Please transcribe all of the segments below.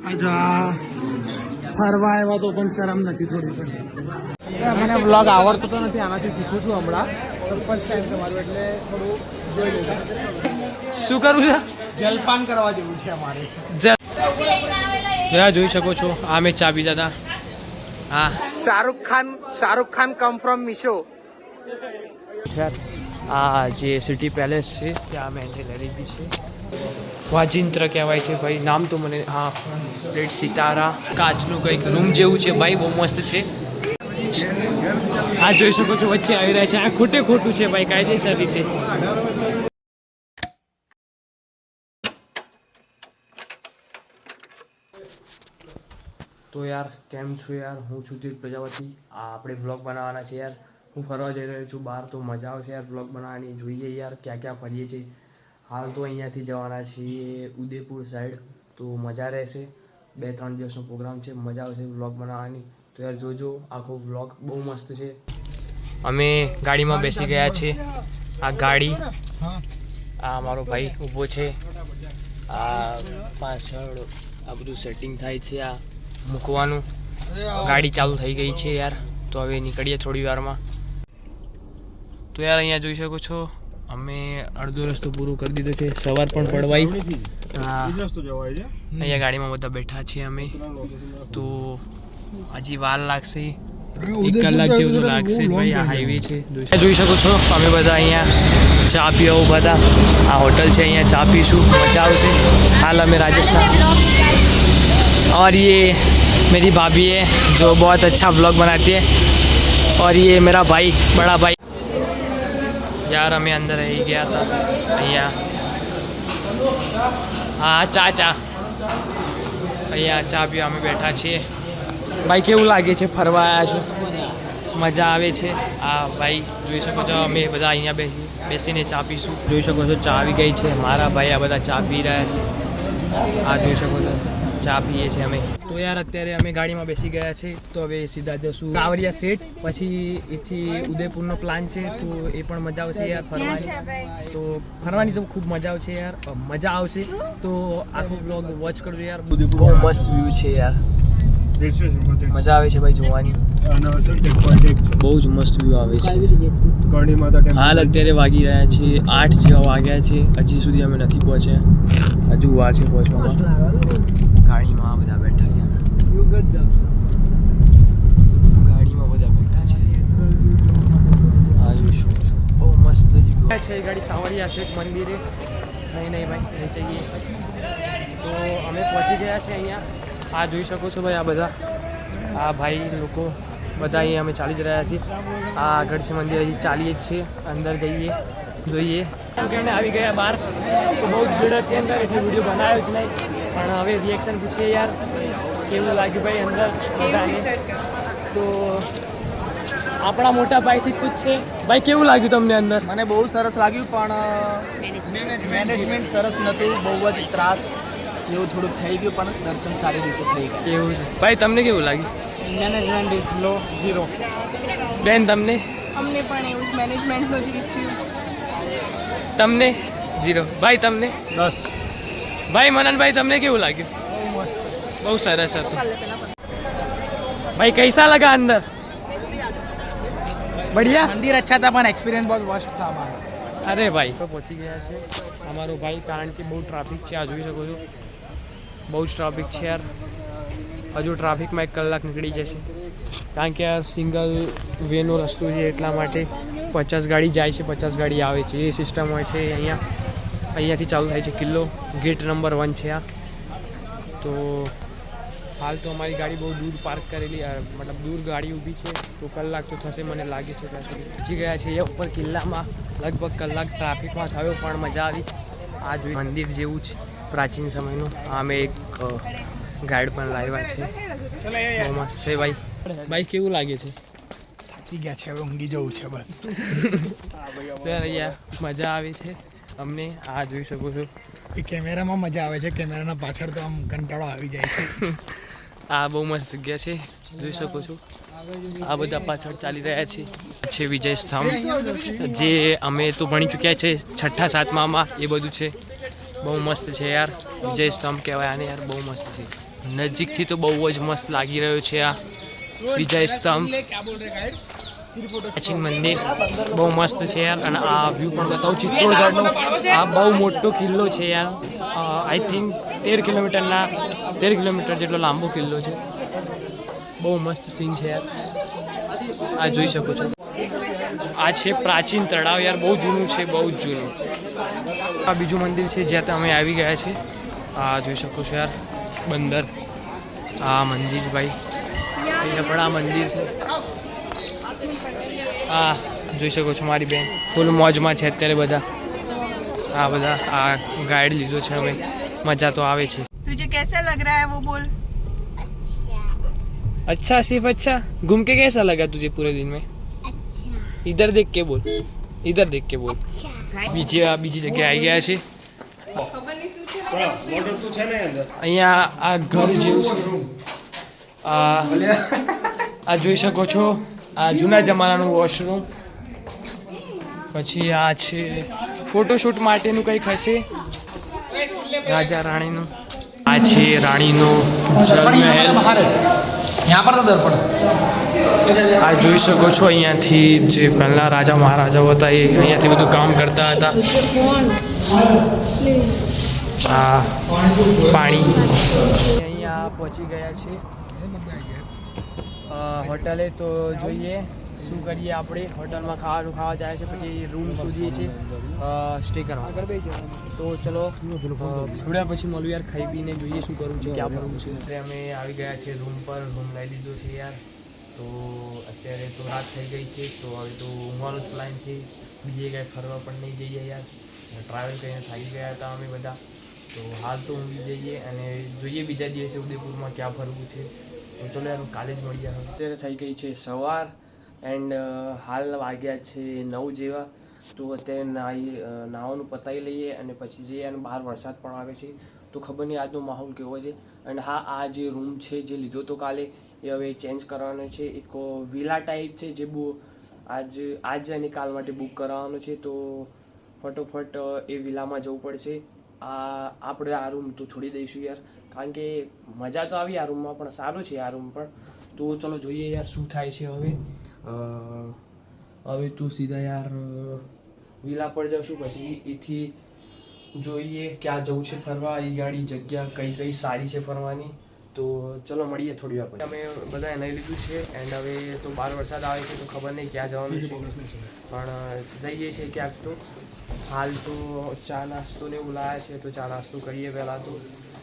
ફરવા આવ્યા તો પણ શરમ નથી થોડી પણ મને બ્લોગ આવડતો તો નથી, આનાથી શીખું છું હમણાં. તો ફર્સ્ટ ટાઈમ તમારું એટલે થોડું જોઈ લઉં. શું કરું છે? જલપાન કરવા જેવું છે અમારે. જોઈ શકો છો આ મેં ચા પીધા હતા. હા, શાહરુખ ખાન કમ ફ્રોમ મીશો. આ જે સિટી પેલેસ છે ત્યાં મેં એન્ટ્રી લઈ લીધી છે. વાજિંત્ર કહેવાય છે ભાઈ, નામ તો મને. હા, રેડ સિતારા કાચનું કંઈક રૂમ જેવું છે ભાઈ, બહુ મસ્ત છે. આ જોઈ શકો છો વચ્ચે આવી રહ્યા છે. આ ખોટું છે ભાઈ, કાયદેસર રીતે. તો યાર કેમ છો યાર, હું છું તીર્થ પ્રજાપતિ. આપણે વ્લોગ બનાવવાના છે યાર. હું ફરવા જઈ રહ્યો છું બહાર, તો મજા આવશે યાર વ્લોગ બનાવવાની. જોઈએ યાર ક્યાં ક્યાં ફરીએ છીએ. હાલ તો અહીંયાથી જવાના છીએ ઉદયપુર સાઈડ, તો મજા રહેશે. 2-3 દિવસનો પ્રોગ્રામ છે, મજા આવશે વ્લોગ બનાવવાની. તો યાર જોજો, આખો વ્લોગ બહુ મસ્ત છે. અમે ગાડીમાં બેસી ગયા છે. આ ગાડી, આ મારો ભાઈ ઊભો છે. આ પાછળ આ બધું સેટિંગ થાય છે, આ મૂકવાનું. ગાડી ચાલુ થઈ ગઈ છે યાર. તો હવે નીકળીએ થોડી વારમાં. તો યાર અહીંયા જોઈ શકો છો અમે અડધો રસ્તો પૂરો કરી દીધો છે. સવાર પણ પડવાઈ. અહીંયા ગાડીમાં બધા બેઠા છીએ અમે. તો હજી વાર લાગશે, 1 કલાક જેવું તો લાગશે ભાઈ. આ હાઈવે છે, જોઈ શકો છો અમે બધા અહીંયા ચા પીવા ઉભા હતા. આ હોટલ છે, અહીંયા ચા પીશું, મજા આવશે. हाल हमें राजस्थान, और ये मेरी भाभी है जो बहुत अच्छा व्लॉग बनाती है, और ये मेरा भाई, बड़ा भाई. यार हमें अंदर ही गया था અહીંયા. હા, ચા અહીંયા ચા પીવા અમે બેઠા છીએ. ભાઈ કેવું લાગે છે? ફરવા આવ્યા છો, મજા આવે છે? આ ભાઈ જોઈ શકો છો અમે બધા અહીંયા બેસીને ચા પીશું. જોઈ શકો છો ચા આવી ગઈ છે. મારા ભાઈ આ બધા ચા પી રહ્યા છે. આ જોઈ શકો છો ચા પીએ છીએ અમે. તો યાર અત્યારે અમે ગાડીમાં બેસી ગયા છે. તો હવે સીધા જશું કાંવરિયા સેટ. પછી એથી ઉદયપુરનો પ્લાન છે, તો એ પણ મજા આવશે યાર ફરવાની. તો ફરવાની તો ખૂબ મજા આવશે યાર, મજા આવશે. તો આખો વ્લોગ વોચ કરજો યાર. બહુ મસ્ત વ્યૂ છે યાર, મજા આવે છે ભાઈ જોવાની. બહુ જ મસ્ત વ્યૂ આવે છે. હાલ અત્યારે વાગી રહ્યા છે 8 જેવા વાગ્યા છે. હજી સુધી અમે નથી પહોંચ્યા, હજુ વાર છે પહોંચવામાં. ગાડીમાં આ બધા બેઠા યાર, ગાડીમાં બધા બેઠા છે. આ જોઈ શકો છો બહુ મસ્ત છે. ગાડી સાવરિયા સેઠ મંદિરે. નહીં ભાઈ જઈએ. તો અમે પહોંચી ગયા છે અહીંયા. આ જોઈ શકો છો ભાઈ, આ બધા આ ભાઈ લોકો બધા અહીંયા અમે ચાલી જ રહ્યા છીએ. આ આગળ છે મંદિર, હજી ચાલીએ જ છે. અંદર જઈએ, જોઈએ. કહીને આવી ગયા બહાર. તો બહુ જ ભીડ હતી અંદર, એટલે વિડીયો બનાવ્યો જ નહીં. પણ હવે રિએક્શન પૂછીએ યાર કેવું લાગ્યું ભાઈ અંદર બધાને. તો આપણા મોટા ભાઈથી જ પૂછશે. ભાઈ કેવું લાગ્યું તમને અંદર? મને બહુ સરસ લાગ્યું, પણ મેનેજમેન્ટ સરસ નહોતું. બહુ જ ત્રાસ જેવું થોડુંક થઈ ગયું, પણ દર્શન સારી રીતે થઈ ગયા. એવું છે ભાઈ, તમને કેવું લાગ્યું? મેનેજમેન્ટ ઇઝ લો, 0. બેન તમને? અમને પણ એવું જ મેનેજમેન્ટનો જ ઇશ્યુ. તમને 0. ભાઈ તમને? 10. ભાઈ મનનભાઈ તમને કેવું લાગ્યું? બહુ સરસ હતું ભાઈ. कैसा लगा अंदर? बढ़िया. મંદિર અચ્છા હતા, પણ એક્સપિરિયન્સ બહુ વર્સ્ટ था हमारा. અરે ભાઈ તો પહોંચી ગયા છે અમારો ભાઈ, કારણ કે બહુ ટ્રાફિક છે. આ જોઈ શકો છો બહુ જ ટ્રાફિક છે યાર. હજુ ટ્રાફિકમાં 1 કલાક નીકળી જશે, કારણ કે યાર સિંગલ વેનો રસ્તો છે, એટલા માટે 50 ગાડી જાય છે, 50 ગાડી આવે છે, એ સિસ્ટમ હોય છે અહીંયા. અહીંયાથી ચાલુ થાય છે કિલ્લો. ગેટ નંબર 1 છે આ. તો હાલ તો અમારી ગાડી બહુ દૂર પાર્ક કરેલી, મતલબ દૂર ગાડી ઊભી છે. તો કલાક તો થશે મને લાગે છે. ત્યાં સુધી પહોંચી ગયા છે ઉપર કિલ્લામાં. લગભગ કલાક ટ્રાફિકમાં થયો, પણ મજા આવી. આ જોઈ મંદિર જેવું જ પ્રાચીન સમયનું. આ અમે એક ગાઈડ પણ લાવ્યા છે, બહુ મસ્ત છે ભાઈ. ભાઈ કેવું લાગે છે? થાકી ગયા છે, હવે ઊંઘી જવું છે બસ. તો અહીંયા મજા આવે છે અમને. આ જોઈ શકો છો એ કેમેરામાં મજા આવે છે, કેમેરાના પાછળ તો આમ કંટાળો આવી જાય છે. આ બહુ મસ્ત જગ્યા છે, જોઈ શકો છો. આ બધા પાછળ ચાલી રહ્યા છે વિજય સ્તંભ, જે અમે તો ભણી ચૂક્યા છે 6ઠા 7મામાં. એ બધું છે, બહુ મસ્ત છે યાર. વિજય સ્તંભ કહેવાય આને યાર, બહુ મસ્ત છે. નજીકથી તો બહુ જ મસ્ત લાગી રહ્યો છે આ વિજય સ્તંભ પ્રાચીન મંદિર બહુ મસ્ત છે યાર. અને આ વ્યૂ પણ બતાવું ચિત્તોડગઢનો. આ બહુ મોટો કિલ્લો છે યાર. આઈ થિંક 13 કિલોમીટર જેટલો લાંબો કિલ્લો છે. બહુ મસ્ત સીન છે યાર. આ જોઈ શકો છો. આ છે પ્રાચીન તળાવ યાર. બહુ જૂનું છે, બહુ જ જૂનું. આ બીજું મંદિર છે જ્યાં અમે આવી ગયા છે. આ જોઈ શકો છો યાર બંદર. આ મંદિર ભાઈ અહીંયા પણ આ મંદિર છે. આ જોઈ શકો છો મારી બેન ફૂલ મોજમાં છે અત્યારે. બધા આ ગાઈડ લીધો છે અમે. મજા તો આવે છે. तुझे कैसा लग रहा है वो बोल. अच्छा सिर्फ अच्छा. घूम के कैसा लगा तुझे पूरे दिन में. इधर देख के बोल. इधर देख के बोल. બીજી જગ્યાએ આવી ગયા છે. અહીંયા આ ઘર જેવું છે. આ જોઈ શકો છો. આ જૂના જમાનાનું વોશરૂમ. પછી આ છે ફોટોશૂટ માટેનું કંઈક હશે રાજા રાણીનું. આ છે રાણીનો જલમહેલ. આ જોઈ શકો છો અહીંયાથી જે પહેલાં રાજા મહારાજાઓ હતા એ અહીંયાથી બધું કામ કરતા હતા. આ પાણી અહીંયા પહોંચી ગયા છે હોટલે. તો જોઈએ શું કરીએ આપણે. હોટલમાં ખાવા જાય છે, પછી રૂમ શોધીએ છીએ સ્ટે કરવા. તો ચલો થોડા પછી મળું યાર. ખાઈ પીને જોઈએ શું કરવું છે, ક્યાં ફરવું છે. એટલે અમે આવી ગયા છે રૂમ પર. રૂમ લઈ લીધો છે યાર. તો અત્યારે તો રાત થઈ ગઈ છે. તો હવે તો ઊંઘવાનો જ પ્લાન છે. બીજે કાંઈ ફરવા પણ નહીં જઈએ યાર. ટ્રાવેલ કરીને થાકી ગયા હતા અમે બધા. તો હાલ તો ઊંઘી જઈએ અને જોઈએ બીજા દિવસે ઉદયપુરમાં ક્યાં ફરવું છે. તો ચલો યાર કાલે જ મળીએ. અત્યારે થઈ ગઈ છે સવાર એન્ડ હાલ વાગ્યા છે 9 જેવા. તો અત્યારે નાવાનું પતાવી લઈએ અને પછી જઈએ. અને બહાર વરસાદ પણ આવે છે. તો ખબર નહીં આજનો માહોલ કેવો છે. અને હા, આ જે રૂમ છે જે લીધો તો કાલે એ હવે ચેન્જ કરવાનો છે. એક વિલા ટાઈપ છે જે આજ અને કાલ માટે બુક કરાવવાનો છે. તો ફટોફટ એ વિલામાં જવું પડશે. આપણે આ રૂમ તો છોડી દઈશું યાર, કારણ કે મજા તો આવી આ રૂમમાં, પણ સારું છે આ રૂમ પણ. તો ચલો જોઈએ યાર શું થાય છે હવે તો સીધા યાર વિલા પર જશું. પછી એથી જોઈએ ક્યાં જવું છે ફરવા. એ ગાડી જગ્યા કઈ સારી છે ફરવાની. તો ચલો મળીએ થોડી વાર પછી. અમે બધાએ નહીં લીધું છે એન્ડ હવે તો બહાર વરસાદ આવે છે તો ખબર નહીં ક્યાં જવાનું છે, પણ જઈએ છીએ ક્યાંક. તો હાલ તો ચા નાસ્તો ને એવું લાયા છે. તો ચા નાસ્તો કરીએ પહેલાં તો,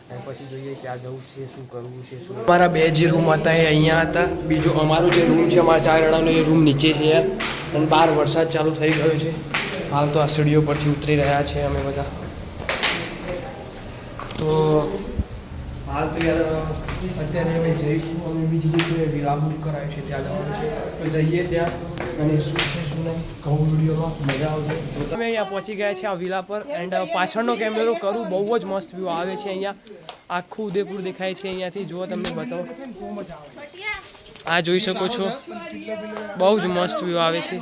અને પછી જોઈએ ક્યાં જવું છે, શું કરવું છે. શું અમારા 2 જે રૂમ હતા એ અહીંયા હતા. બીજો અમારો જે રૂમ છે અમારા 4 જણાનો એ રૂમ નીચે છે યાર. અને બહાર વરસાદ ચાલુ થઈ ગયો છે. હાલ તો આ સીડીઓ પરથી ઉતરી રહ્યા છે અમે બધા. તો હાલ તો યાર અત્યારે અમે જઈશું. અમે બીજી જગ્યાએ વિલા બુક કરાવ્યું છે ત્યાં જવાનું છે. તો જઈએ ત્યાં અને શું છે શું નહીં કહું વિડીયોમાં. મજા આવશે. અમે અહીંયા પહોંચી ગયા છે આ વિલા પર. એન્ડ પાછળનો કેમેરો કરું. બહુ જ મસ્ત વ્યૂ આવે છે અહીંયા. આખું ઉદયપુર દેખાય છે અહીંયાથી. જુઓ તમને બતાવો. આ જોઈ શકો છો. બહુ જ મસ્ત વ્યૂ આવે છે.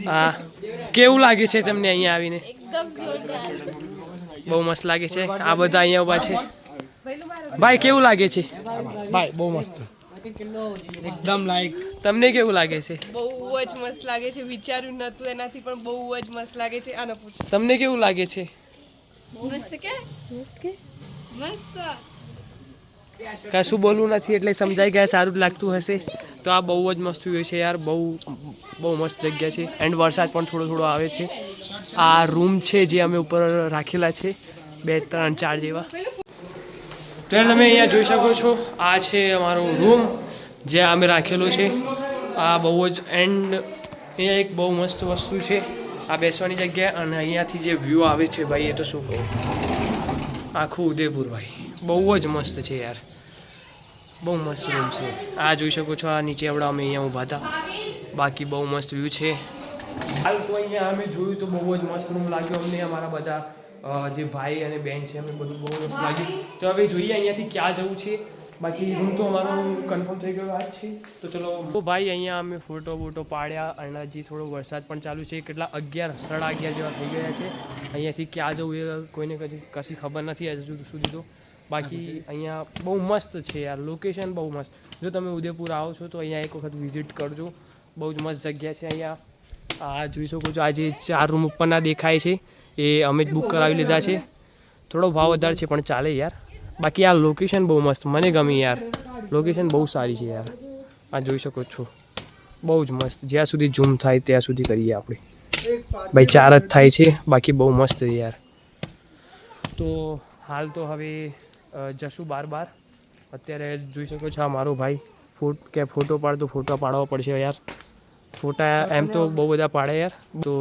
આ કેવું લાગે છે તમને અહીંયા આવીને? બહુ મસ્ત લાગે છે. આ બધા અહીંયા ઊભા છે. ભાઈ કેવું લાગે છે? ભાઈ બહુ મસ્ત, એકદમ લાઈક. તમને કેવું લાગે છે? બહુ જ મસ્ત લાગે છે. વિચાર્યું નતું એનાથી પણ બહુ જ મસ્ત લાગે છે. આને પૂછ. તમને કેવું લાગે છે? મસ્ત કે મસ્ત. કશું બોલવું નથી એટલે સમજાઈ ગયા. સારું જ લાગતું હશે. તો આ બહુ જ મસ્ત વ્યૂ છે યાર. બહુ મસ્ત જગ્યા છે. એન્ડ વરસાદ પણ થોડો આવે છે. આ રૂમ છે જે અમે ઉપર રાખેલા છે 2, 3, 4 જેવા. તો યાર તમે અહીંયા જોઈ શકો છો. આ છે અમારો રૂમ જે અમે રાખેલો છે. આ બહુ જ એન્ડ અહીંયા એક બહુ મસ્ત વસ્તુ છે આ બેસવાની જગ્યા. અને અહીંયાથી જે વ્યૂ આવે છે ભાઈ એ તો શું કહું. આખું ઉદયપુર ભાઈ બહુ જ મસ્ત છે યાર. બહુ મસ્ત રૂમ છે. આ જોઈ શકો છો. આ નીચે આપણે અમે અહીંયા ઊભા હતા. બાકી બહુ મસ્ત વ્યૂ છે. હાલ તો અહીંયા અમે જોયું તો બહુ જ મસ્ત રૂમ લાગ્યો અમને. અમારા બધા જે ભાઈ અને બેન છે અમે બધું બહુ મસ્ત લાગ્યું. તો હવે જોઈએ અહીંયાથી ક્યાં જવું છે. બાકી રૂમ તો અમારો કન્ફર્મ થઈ ગયો આજ છે. તો ચલો તો ભાઈ અહીંયા અમે ફોટો બોટો પાડ્યા અને હજી થોડો વરસાદ પણ ચાલુ છે. કેટલા 11 સાડા 11 જેવા થઈ ગયા છે. અહીંયાથી ક્યાં જવું એ કોઈને કશી ખબર નથી હજુ સુધી તો. બાકી અહીંયા બહુ મસ્ત છે યાર, લોકેશન બહુ મસ્ત. જો તમે ઉદયપુર આવો છો તો અહીંયા એક વખત વિઝિટ કરજો. બહુ જ મસ્ત જગ્યા છે અહીંયા. આ જોઈ શકો છો, આ જે 4 રૂમ ઉપરના દેખાય છે એ અમે જ બુક કરાવી લીધા છે. થોડો ભાવ વધારે છે પણ ચાલે યાર. બાકી આ લોકેશન બહુ મસ્ત, મને ગમી યાર. લોકેશન બહુ સારી છે યાર. આ જોઈ શકો છો, બહુ જ મસ્ત. જ્યાં સુધી ઝૂમ થાય ત્યાં સુધી કરીએ આપણે. ભાઈ 4 જ થાય છે, બાકી બહુ મસ્ત છે યાર. તો હાલ તો હવે જશું બાર. અત્યારે જોઈ શકો છો આ મારો ભાઈ ફોટો પાડવો પડશે યાર. ફોટા એમ તો બહુ બધા પાડે યાર. તો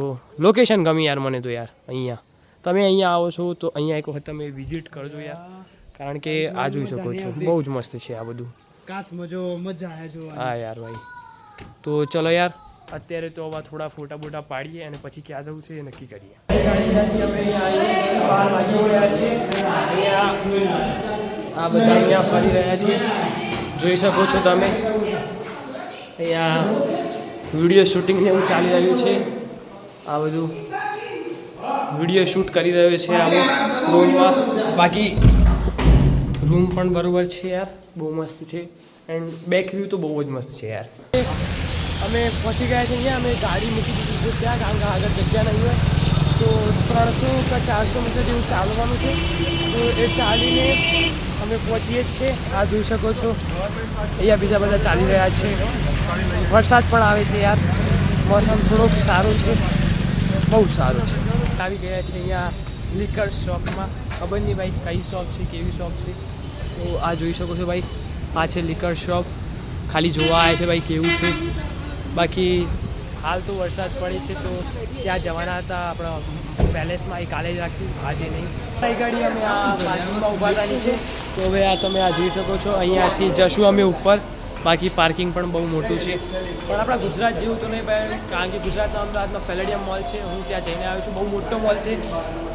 લોકેશન ગમી યાર મને તો યાર. અહીંયા તમે અહીંયા આવો છો તો અહીંયા એક વખત તમે વિઝિટ કરજો યાર. કારણ કે આ જોઈ શકો છો, બહુ જ મસ્ત છે આ બધું. મજા આવે છે. હા યાર ભાઈ. તો ચલો યાર, અત્યારે તો હવે થોડા ફોટા બોટા પાડીએ અને પછી ક્યાં જવું છે એ નક્કી કરીએ. આ બધા અહીંયા ફરી રહ્યા છે, જોઈ શકો છો તમે. અહીંયા વિડીયો શૂટિંગ ને એવું ચાલી રહ્યું છે. આ બધું વિડીયો શૂટ કરી રહ્યો છે અમુક રૂમમાં. બાકી રૂમ પણ બરાબર છે યાર, બહુ મસ્ત છે. એન્ડ બેક વ્યૂ તો બહુ જ મસ્ત છે યાર. અમે પહોંચી ગયા છે અહીંયા. અમે ગાડી મૂકી દીધી છે ત્યાં, કારણ કે આગળ જગ્યા નહીં હોય. તો 300 કે 400 મીટર જેવું ચાલવાનું છે. તો એ ચાલીને અમે પહોંચીએ જ છે. આ જોઈ શકો છો, અહીંયા બીજા બધા ચાલી રહ્યા છે. વરસાદ પણ આવે છે યાર. મોસમ થોડોક સારો છે, બહુ સારો છે. આવી ગયા છે અહીંયા લિકર શોપમાં. ખબર નહીં ભાઈ કઈ શોપ છે, કેવી શોપ છે. તો આ જોઈ શકો છો ભાઈ, આ છે લિકર શોપ. ખાલી જોવા આવે છે ભાઈ કેવું છે. બાકી હાલ તો વરસાદ પડે છે તો ત્યાં જવાના હતા આપણા પેલેસમાં. એ કાલે જ રાખ્યું, આજે નહીં. ગાડી અમે આ પાર્કિંગમાં ઊભા થવાની છે. તો હવે આ તમે આ જોઈ શકો છો, અહીંયાથી જશું અમે ઉપર. બાકી પાર્કિંગ પણ બહુ મોટું છે, પણ આપણા ગુજરાત જેવું તો નહીં ભાઈ. કારણ કે ગુજરાતના અમદાવાદમાં પેલેડિયમ મોલ છે, હું ત્યાં જઈને આવ્યો છું. બહુ મોટો મોલ છે.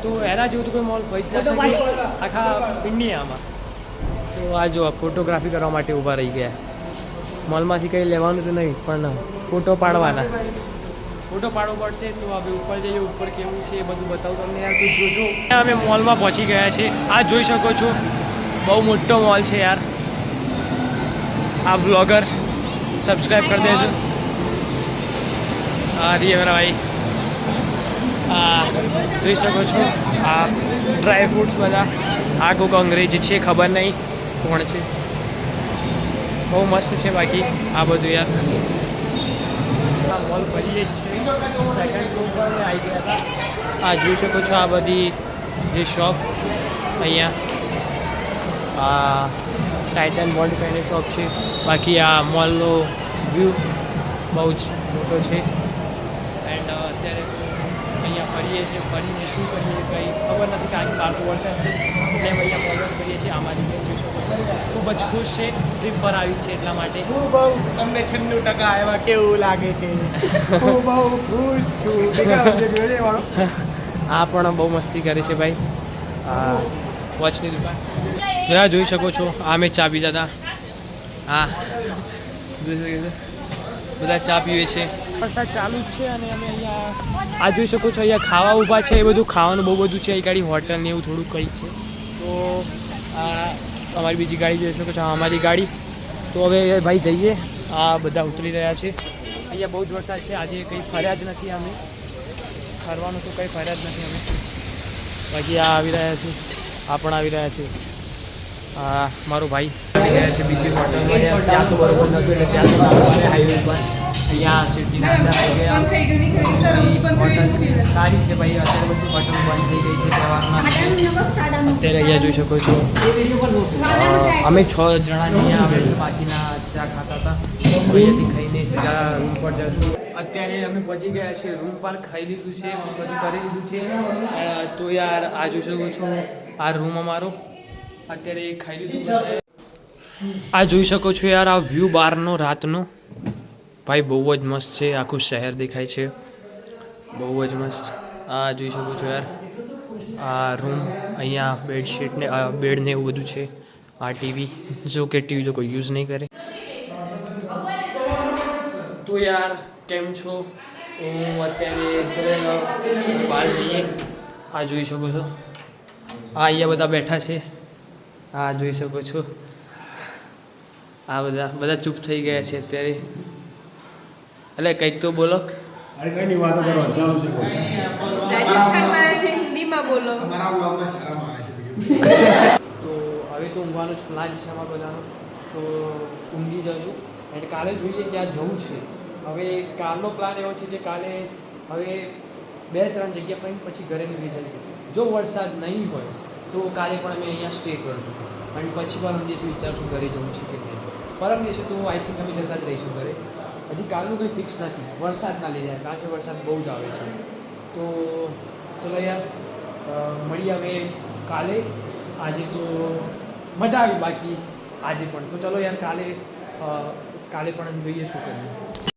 તો એના જેવું તો કોઈ મોલ હોય જ ના શકે આખા ઇન્ડિયામાં. તો આ જો ફોટોગ્રાફી કરવા માટે ઊભા રહી ગયા. મોલમાંથી કંઈ લેવાનું તો નહીં, પણ ફોટો પાડવાના. ફોટો પાડવો પડશે. તો હવે ઉપર જઈએ, ઉપર કેવું છે એ બધું બતાવું તમને યાર. તો જોજો. અમે મોલમાં પહોંચી ગયા છે. આ જોઈ શકો છો, બહુ મોટો મોલ છે યાર. આ બ્લોગર સબસ્ક્રાઈબ કરી દેજો. હા રી મારા ભાઈ. જોઈ શકો છો આ ડ્રાય ફ્રૂટ્સ બધા. આ કોઈક અંગ્રેજી છે, ખબર નહીં કોણ છે. બહુ મસ્ત છે. બાકી આ બધું યાર આ મોલ ફરીએ જ છે. સેકન્ડ ફ્લોર પર આવી ગયા હતા. આ જોઈ શકો છો આ બધી જે શોપ અહીંયા. આ ટાઇટન વર્લ્ડ કરીને શોપ છે. બાકી આ મોલનો વ્યૂ બહુ જ મોટો છે. એન્ડ અત્યારે તો અહીંયા ફરીએ છીએ. ફરીને શું કરીએ કંઈ ખબર નથી, કારણ કે બહાર તો વરસાદ છે એટલે અહીંયા મોજ કરીએ છીએ. આમાંથી બેન જોઈ શકો છો, ખૂબ જ ખુશ છે. ટ્રીપ પર આવી છે એટલા માટે. હું બહુ તમને 96% આવ્યા કેવું લાગે છે. હું બહુ ખુશ છું. આ પણ બહુ મસ્તી કરે છે ભાઈ. હા, વોચની દુકાન જરા જોઈ શકો છો. આ મેં ચા પીતા હતા. હા જોઈ શકો છો, બધા ચા પીવે છે. વરસાદ ચાલુ જ છે અને અમે અહીંયા આ જોઈ શકો છો, અહીંયા ખાવા ઊભા છે. એ બધું ખાવાનું બહુ બધું છે. એ ગાડી હોટલ ને એવું થોડુંક કંઈ છે. તો આ અમારી બીજી ગાડી જોઈ શકો છો, અમારી ગાડી. તો હવે ભાઈ જઈએ. આ બધા ઉતરી રહ્યા છે. અહીંયા બહુ જ વરસાદ છે. આજે કંઈ ફર્યા જ નથી અમે. ફરવાનું તો કંઈ ફર્યા જ નથી અમે. બાકી આ આવી રહ્યા છે, આ પણ આવી રહ્યા છે. આ મારો ભાઈ આવી રહ્યા છે બીજી હોટલમાં. ત્યાં તો બરોબર નહોતું એટલે ત્યાં તો હાઈવે પર. અહીંયા સિટીના અંદર આવી ગયા. હોટલ છે સારી છે ભાઈ. અત્યારે બધી હોટલ બંધ થઈ ગઈ છે તહેવારમાં. અત્યારે અહીંયા જોઈ શકો છો અમે 6 જણા અહીંયા આવે છે. બાકીના ત્યાં ખાતા હતા. અહીંયાથી ખાઈને સીધા રૂમ પર જશું. અત્યારે અમે પહોંચી ગયા છીએ રૂમ પર. ખાઈ લીધું છે, બધું કરી લીધું છે. તો યાર આ જોઈ શકો છો, આ રૂમ અમારો. અત્યારે ખાઈ લીધું છે. આ જોઈ શકો છો યાર, આ વ્યૂ બહારનો રાતનો ભાઈ બહુ જ મસ્ત છે. આખું શહેર દેખાય છે, બહુ જ મસ્ત. આ જોઈ શકો છો યાર, આ રૂમ. અહીંયા બેડશીટ ને બેડ ને એવું બધું છે. આ ટીવી, જો કે ટીવી તો કોઈ યુઝ નહીં કરે. તો યાર કેમ છો? હું અત્યારે બહાર જઈએ. આ જોઈ શકો છો, આ અહીંયા બધા બેઠા છે. આ જોઈ શકો છો, આ બધા ચૂપ થઈ ગયા છે અત્યારે. એટલે કંઈક તો બોલો. રાજસ્થાનમાં છે, હિન્દીમાં બોલો. તો હવે તો ઊંઘવાનો જ પ્લાન છે આમાં બધાનો. તો ઊંઘી જશું એન્ડ કાલે જોઈએ ક્યાં જવું છે. હવે કાલનો પ્લાન એવો છે કે કાલે હવે 2-3 જગ્યા પર પછી ઘરે નીકળી જઈશું. જો વરસાદ નહીં હોય તો કાલે પણ અમે અહીંયા સ્ટે કરશું અને પછી પરમ દિવસે વિચારશું ઘરે જવું છે કે નહીં. પરમ દિવસે તો આઈ થિંક અમે જતા જ રહીશું ઘરે. હજી કાલનું કંઈ ફિક્સ નથી વરસાદના લીધે, કારણ કે વરસાદ બહુ જ આવે છે. તો ચલો યાર મળીએ હવે કાલે. આજે તો મજા આવી બાકી આજે પણ. તો ચલો યાર કાલે પણ જોઈએ શું કરીએ.